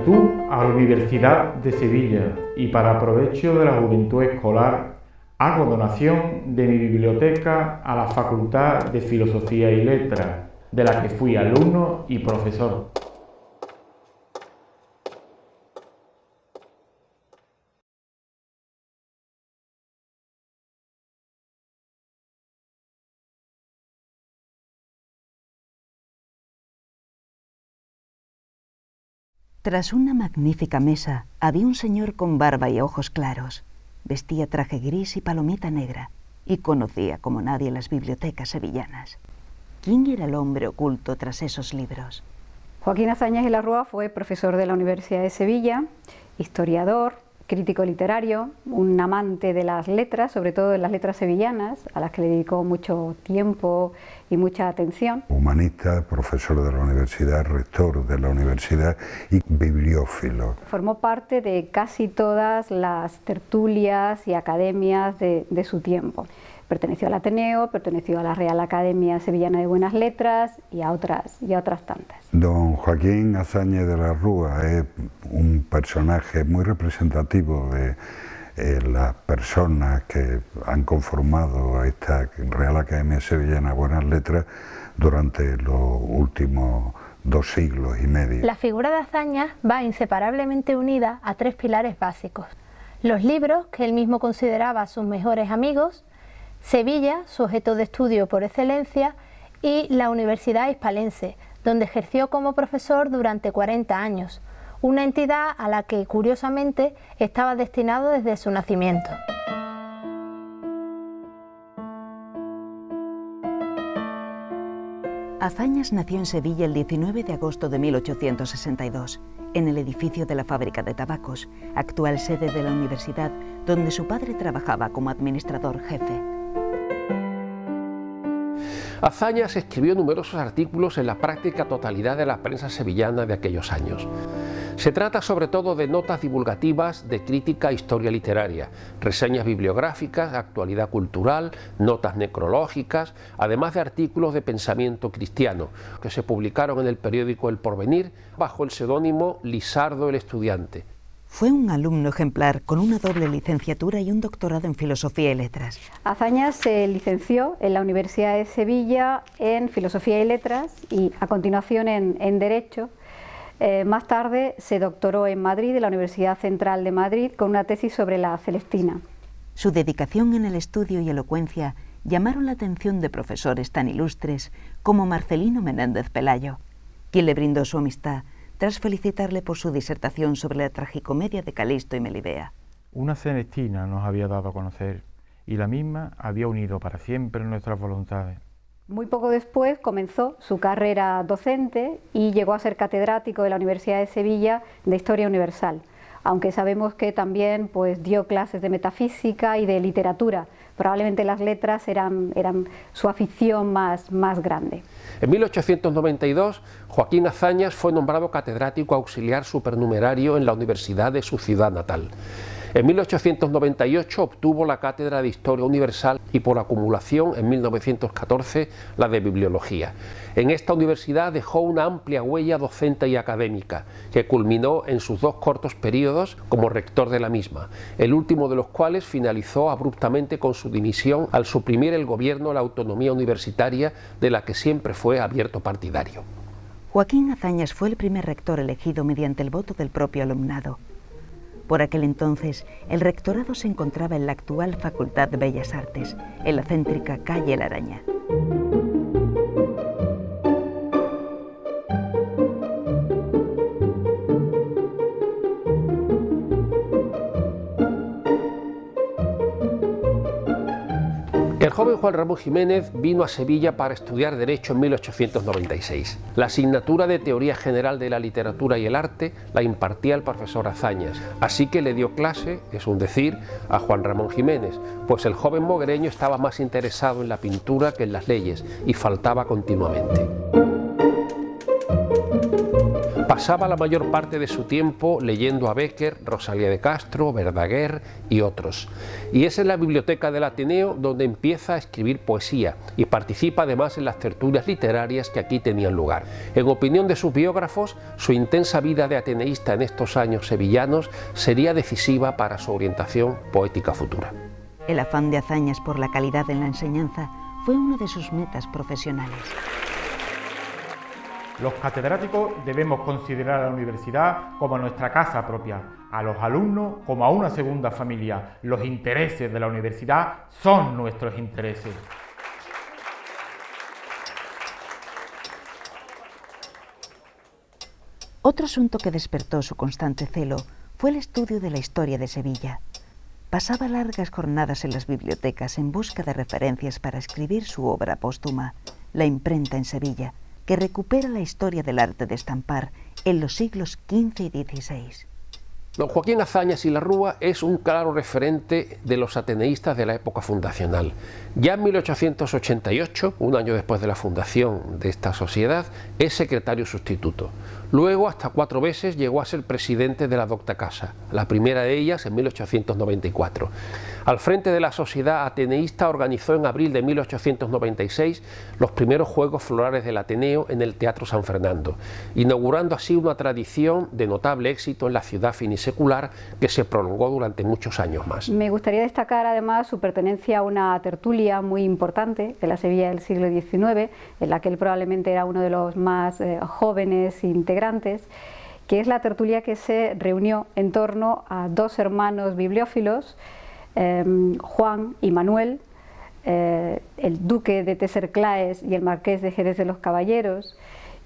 juventud a la Universidad de Sevilla y para provecho de la juventud escolar hago donación de mi biblioteca a la Facultad de Filosofía y Letras, de la que fui alumno y profesor. Tras una magnífica mesa había un señor con barba y ojos claros. Vestía traje gris y palomita negra y conocía como nadie las bibliotecas sevillanas. ¿Quién era el hombre oculto tras esos libros? Joaquín Azañas y la Rúa fue profesor de la Universidad de Sevilla, historiador, crítico literario, un amante de las letras, sobre todo de las letras sevillanas, a las que le dedicó mucho tiempo y mucha atención. Humanista, profesor de la universidad, rector de la universidad y bibliófilo. Formó parte de casi todas las tertulias y academias de su tiempo. Perteneció al Ateneo, perteneció a la Real Academia Sevillana de Buenas Letras y a otras tantas. Don Joaquín Azañas de la Rúa es un personaje muy representativo de las personas que han conformado esta Real Academia Sevillana de Buenas Letras durante los últimos 2 siglos y medio. La figura de Azañas va inseparablemente unida a 3 pilares básicos: los libros, que él mismo consideraba sus mejores amigos; Sevilla, su objeto de estudio por excelencia; y la Universidad Hispalense, donde ejerció como profesor durante 40 años, una entidad a la que, curiosamente, estaba destinado desde su nacimiento. Azañas nació en Sevilla el 19 de agosto de 1862, en el edificio de la Fábrica de Tabacos, actual sede de la universidad, donde su padre trabajaba como administrador jefe. Azañas escribió numerosos artículos en la práctica totalidad de la prensa sevillana de aquellos años. Se trata sobre todo de notas divulgativas de crítica e historia literaria, reseñas bibliográficas, actualidad cultural, notas necrológicas, además de artículos de pensamiento cristiano, que se publicaron en el periódico El Porvenir bajo el seudónimo Lisardo el Estudiante. Fue un alumno ejemplar con una doble licenciatura y un doctorado en Filosofía y Letras. Azañas se licenció en la Universidad de Sevilla en Filosofía y Letras y a continuación en Derecho. Más tarde se doctoró en Madrid, en la Universidad Central de Madrid, con una tesis sobre la Celestina. Su dedicación en el estudio y elocuencia llamaron la atención de profesores tan ilustres como Marcelino Menéndez Pelayo, quien le brindó su amistad tras felicitarle por su disertación sobre la tragicomedia de Calisto y Melibea. Una Celestina nos había dado a conocer y la misma había unido para siempre nuestras voluntades. Muy poco después comenzó su carrera docente y llegó a ser catedrático de la Universidad de Sevilla de Historia Universal, aunque sabemos que también dio clases de metafísica y de literatura. Probablemente las letras eran su afición más grande. En 1892, Joaquín Azañas fue nombrado catedrático auxiliar supernumerario en la universidad de su ciudad natal. En 1898 obtuvo la cátedra de Historia Universal y por acumulación en 1914 la de Bibliología. En esta universidad dejó una amplia huella docente y académica que culminó en sus 2 cortos periodos como rector de la misma, el último de los cuales finalizó abruptamente con su dimisión al suprimir el gobierno la autonomía universitaria de la que siempre fue abierto partidario. Joaquín Azañas fue el primer rector elegido mediante el voto del propio alumnado. Por aquel entonces, el rectorado se encontraba en la actual Facultad de Bellas Artes, en la céntrica calle La Araña. El joven Juan Ramón Jiménez vino a Sevilla para estudiar Derecho en 1896. La asignatura de Teoría General de la Literatura y el Arte la impartía el profesor Azañas, así que le dio clase, es un decir, a Juan Ramón Jiménez, pues el joven moguereño estaba más interesado en la pintura que en las leyes y faltaba continuamente. Pasaba la mayor parte de su tiempo leyendo a Bécquer, Rosalía de Castro, Verdaguer y otros. Y es en la biblioteca del Ateneo donde empieza a escribir poesía y participa además en las tertulias literarias que aquí tenían lugar. En opinión de sus biógrafos, su intensa vida de ateneísta en estos años sevillanos sería decisiva para su orientación poética futura. El afán de Azañas por la calidad en la enseñanza fue una de sus metas profesionales. Los catedráticos debemos considerar a la universidad como nuestra casa propia, a los alumnos como a una segunda familia. Los intereses de la universidad son nuestros intereses. Otro asunto que despertó su constante celo fue el estudio de la historia de Sevilla. Pasaba largas jornadas en las bibliotecas en busca de referencias para escribir su obra póstuma, La imprenta en Sevilla, que recupera la historia del arte de estampar en los siglos XV y XVI. Don Joaquín Azañas y la Rúa es un claro referente de los ateneístas de la época fundacional. Ya en 1888, un año después de la fundación de esta sociedad, es secretario sustituto. Luego, hasta 4 veces, llegó a ser presidente de la Docta Casa, la primera de ellas en 1894. Al frente de la sociedad ateneísta organizó en abril de 1896 los primeros Juegos Florales del Ateneo en el Teatro San Fernando, inaugurando así una tradición de notable éxito en la ciudad finisecular que se prolongó durante muchos años más. Me gustaría destacar además su pertenencia a una tertulia muy importante de la Sevilla del siglo XIX, en la que él probablemente era uno de los más jóvenes integrantes, que es la tertulia que se reunió en torno a 2 hermanos bibliófilos, Juan y Manuel, el duque de Tesserclaes y el marqués de Jerez de los Caballeros,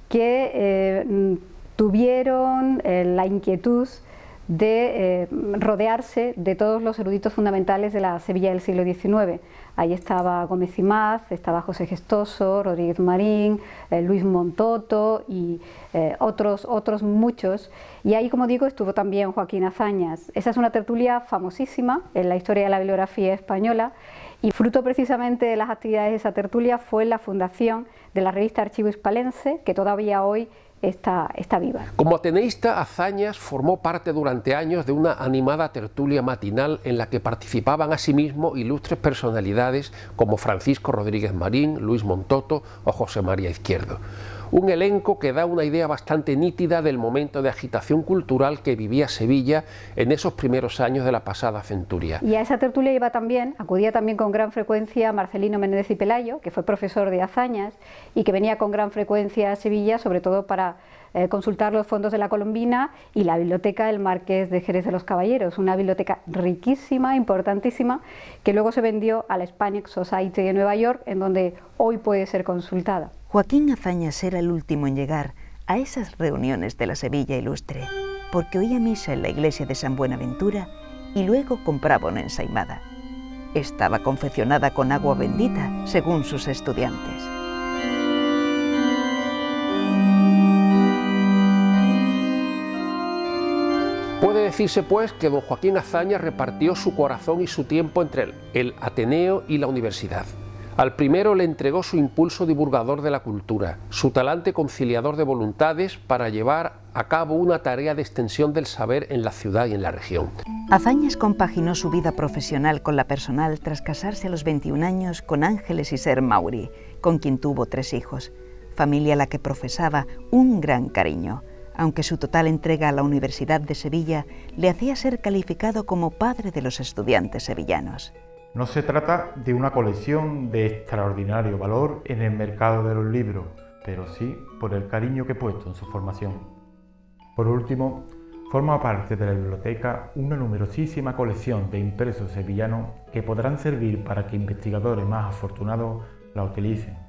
que tuvieron la inquietud de rodearse de todos los eruditos fundamentales de la Sevilla del siglo XIX. Ahí estaba Gómez y Maz, estaba José Gestoso, Rodríguez Marín, Luis Montoto y otros muchos. Y ahí, como digo, estuvo también Joaquín Azañas. Esa es una tertulia famosísima en la historia de la bibliografía española y fruto precisamente de las actividades de esa tertulia fue la fundación de la revista Archivo Hispalense, que todavía hoy está viva. Como ateneísta, Azañas formó parte durante años de una animada tertulia matinal en la que participaban asimismo ilustres personalidades como Francisco Rodríguez Marín, Luis Montoto o José María Izquierdo. Un elenco que da una idea bastante nítida del momento de agitación cultural que vivía Sevilla en esos primeros años de la pasada centuria. Y a esa tertulia acudía también con gran frecuencia Marcelino Menéndez y Pelayo, que fue profesor de Azañas y que venía con gran frecuencia a Sevilla, sobre todo para consultar los fondos de la Colombina y la biblioteca del Marqués de Jerez de los Caballeros, una biblioteca riquísima, importantísima, que luego se vendió a la Hispanic Society de Nueva York, en donde hoy puede ser consultada. Joaquín Azañas era el último en llegar a esas reuniones de la Sevilla ilustre, porque oía misa en la iglesia de San Buenaventura y luego compraba una ensaimada. Estaba confeccionada con agua bendita, según sus estudiantes. Puede decirse pues que don Joaquín Azañas repartió su corazón y su tiempo entre el Ateneo y la universidad. Al primero le entregó su impulso divulgador de la cultura, su talante conciliador de voluntades para llevar a cabo una tarea de extensión del saber en la ciudad y en la región. Azañas compaginó su vida profesional con la personal tras casarse a los 21 años con Ángeles Isern Mauri, con quien tuvo 3 hijos, familia a la que profesaba un gran cariño, aunque su total entrega a la Universidad de Sevilla le hacía ser calificado como padre de los estudiantes sevillanos. No se trata de una colección de extraordinario valor en el mercado de los libros, pero sí por el cariño que he puesto en su formación. Por último, forma parte de la biblioteca una numerosísima colección de impresos sevillanos que podrán servir para que investigadores más afortunados la utilicen.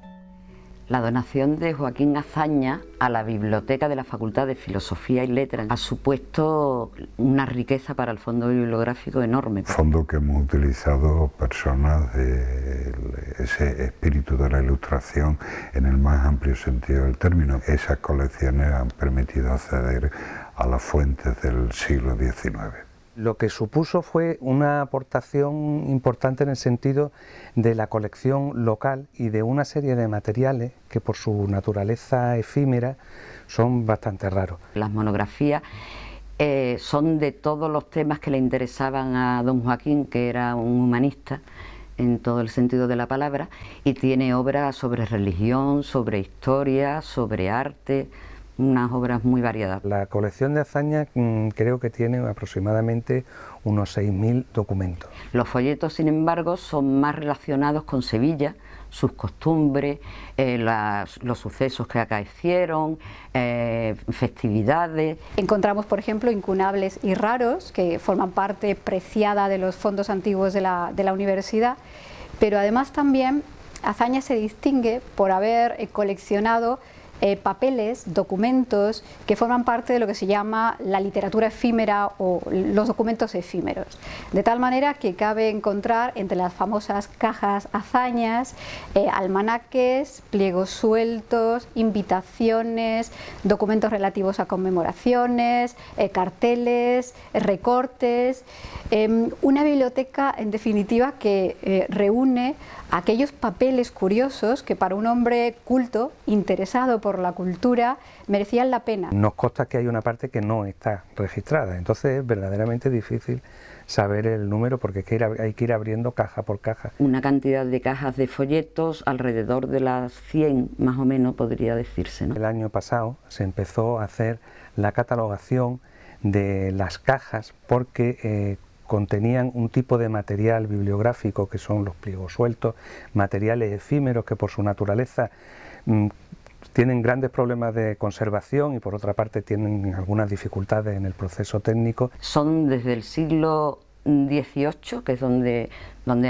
La donación de Joaquín Azañas a la Biblioteca de la Facultad de Filosofía y Letras ha supuesto una riqueza para el fondo bibliográfico enorme. Fondo que hemos utilizado personas de ese espíritu de la ilustración en el más amplio sentido del término. Esas colecciones han permitido acceder a las fuentes del siglo XIX. Lo que supuso fue una aportación importante en el sentido de la colección local y de una serie de materiales que por su naturaleza efímera son bastante raros. Las monografías son de todos los temas que le interesaban a don Joaquín, que era un humanista en todo el sentido de la palabra, y tiene obras sobre religión, sobre historia, sobre arte, unas obras muy variadas. La colección de Azaña creo que tiene aproximadamente unos 6.000 documentos. Los folletos, sin embargo, son más relacionados con Sevilla, sus costumbres, los sucesos que acaecieron, festividades. Encontramos, por ejemplo, incunables y raros, que forman parte preciada de los fondos antiguos de la universidad, pero además también Azaña se distingue por haber coleccionado papeles, documentos que forman parte de lo que se llama la literatura efímera o los documentos efímeros, de tal manera que cabe encontrar entre las famosas cajas Azañas almanaques, pliegos sueltos, invitaciones, documentos relativos a conmemoraciones, carteles, recortes, una biblioteca en definitiva que reúne aquellos papeles curiosos que para un hombre culto, interesado por la cultura, merecían la pena. Nos consta que hay una parte que no está registrada, entonces es verdaderamente difícil saber el número porque hay que ir abriendo caja por caja. Una cantidad de cajas de folletos, alrededor de las 100 más o menos podría decirse, ¿no? El año pasado se empezó a hacer la catalogación de las cajas porque contenían un tipo de material bibliográfico que son los pliegos sueltos, materiales efímeros que por su naturaleza tienen grandes problemas de conservación y por otra parte tienen algunas dificultades en el proceso técnico. Son desde el siglo XVIII, que es donde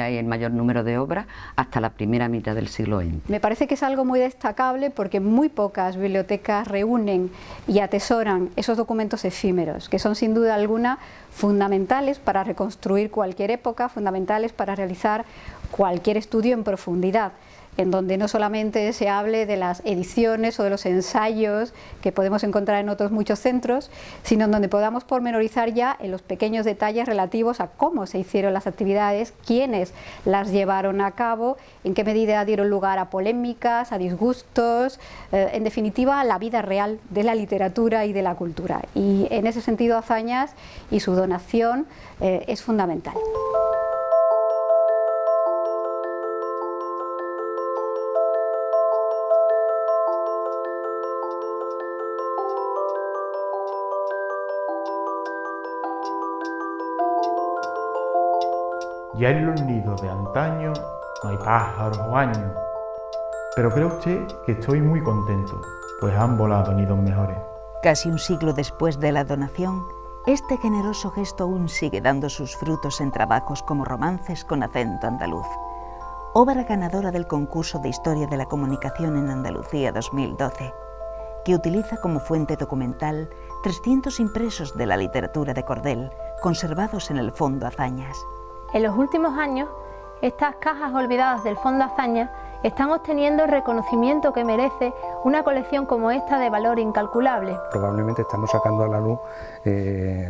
hay el mayor número de obras, hasta la primera mitad del siglo XX. Me parece que es algo muy destacable porque muy pocas bibliotecas reúnen y atesoran esos documentos efímeros, que son sin duda alguna fundamentales para reconstruir cualquier época, fundamentales para realizar cualquier estudio en profundidad, en donde no solamente se hable de las ediciones o de los ensayos que podemos encontrar en otros muchos centros, sino en donde podamos pormenorizar ya en los pequeños detalles relativos a cómo se hicieron las actividades, quiénes las llevaron a cabo, en qué medida dieron lugar a polémicas, a disgustos, en definitiva a la vida real de la literatura y de la cultura. Y en ese sentido Azañas y su donación es fundamental. Ya en los nidos de antaño no hay pájaros o años, pero cree usted que estoy muy contento, pues han volado nidos mejores. Casi un siglo después de la donación, este generoso gesto aún sigue dando sus frutos en trabajos como Romances con acento andaluz, obra ganadora del concurso de Historia de la Comunicación en Andalucía 2012, que utiliza como fuente documental 300 impresos de la literatura de Cordel, conservados en el Fondo Azañas. En los últimos años, estas cajas olvidadas del Fondo Azañas están obteniendo el reconocimiento que merece una colección como esta de valor incalculable. Probablemente estamos sacando a la luz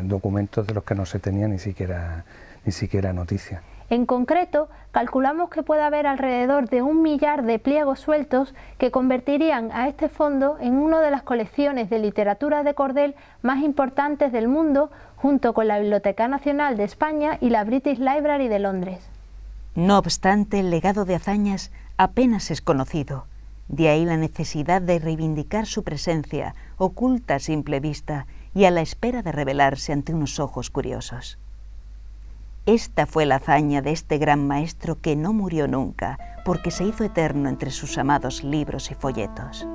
documentos de los que no se tenía ni siquiera noticia. En concreto, calculamos que puede haber alrededor de 1 millar de pliegos sueltos que convertirían a este fondo en una de las colecciones de literatura de Cordel más importantes del mundo, junto con la Biblioteca Nacional de España y la British Library de Londres. No obstante, el legado de Azañas apenas es conocido. De ahí la necesidad de reivindicar su presencia, oculta a simple vista y a la espera de revelarse ante unos ojos curiosos. Esta fue la hazaña de este gran maestro que no murió nunca, porque se hizo eterno entre sus amados libros y folletos.